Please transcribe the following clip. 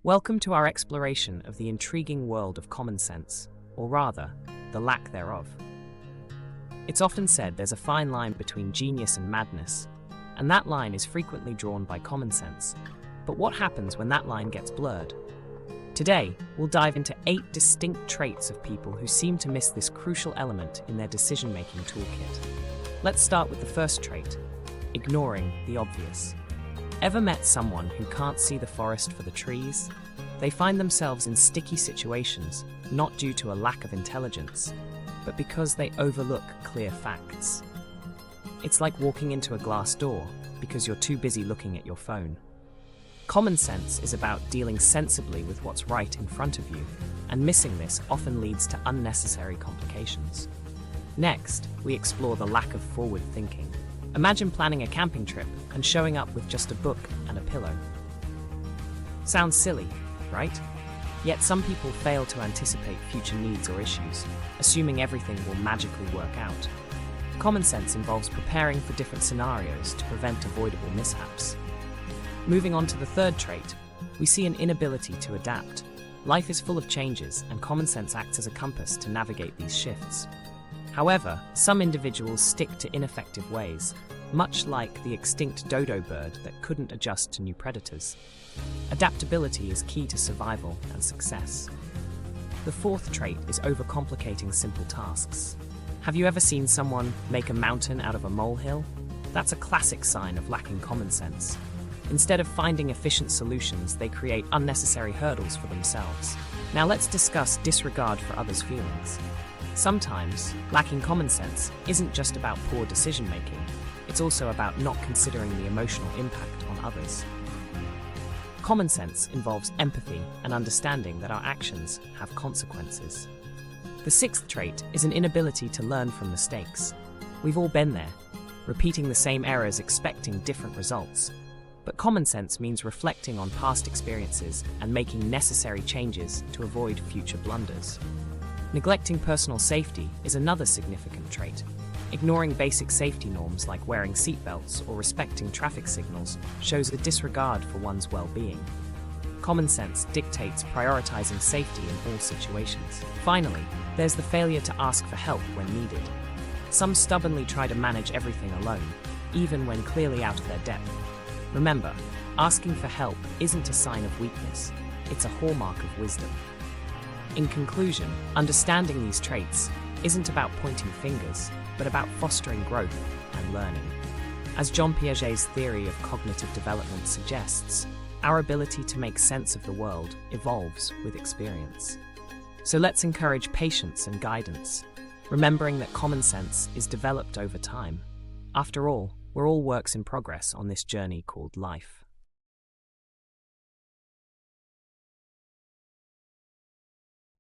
Welcome to our exploration of the intriguing world of common sense, or rather, the lack thereof. It's often said there's a fine line between genius and madness, and that line is frequently drawn by common sense. But what happens when that line gets blurred? Today, we'll dive into 8 distinct traits of people who seem to miss this crucial element in their decision-making toolkit. Let's start with the first trait: ignoring the obvious. Ever met someone who can't see the forest for the trees? They find themselves in sticky situations, not due to a lack of intelligence, but because they overlook clear facts. It's like walking into a glass door because you're too busy looking at your phone. Common sense is about dealing sensibly with what's right in front of you, and missing this often leads to unnecessary complications. Next, we explore the lack of forward thinking. Imagine planning a camping trip and showing up with just a book and a pillow. Sounds silly, right? Yet some people fail to anticipate future needs or issues, assuming everything will magically work out. Common sense involves preparing for different scenarios to prevent avoidable mishaps. Moving on to the third trait, we see an inability to adapt. Life is full of changes, and common sense acts as a compass to navigate these shifts. However, some individuals stick to ineffective ways, much like the extinct dodo bird that couldn't adjust to new predators. Adaptability is key to survival and success. The fourth trait is overcomplicating simple tasks. Have you ever seen someone make a mountain out of a molehill? That's a classic sign of lacking common sense. Instead of finding efficient solutions, they create unnecessary hurdles for themselves. Now let's discuss disregard for others' feelings. Sometimes, lacking common sense isn't just about poor decision-making, it's also about not considering the emotional impact on others. Common sense involves empathy and understanding that our actions have consequences. The sixth trait is an inability to learn from mistakes. We've all been there, repeating the same errors expecting different results. But common sense means reflecting on past experiences and making necessary changes to avoid future blunders. Neglecting personal safety is another significant trait. Ignoring basic safety norms like wearing seatbelts or respecting traffic signals shows a disregard for one's well-being. Common sense dictates prioritizing safety in all situations. Finally, there's the failure to ask for help when needed. Some stubbornly try to manage everything alone, even when clearly out of their depth. Remember, asking for help isn't a sign of weakness, it's a hallmark of wisdom. In conclusion, understanding these traits isn't about pointing fingers, but about fostering growth and learning. As John Piaget's theory of cognitive development suggests, our ability to make sense of the world evolves with experience. So let's encourage patience and guidance, remembering that common sense is developed over time. After all, we're all works in progress on this journey called life.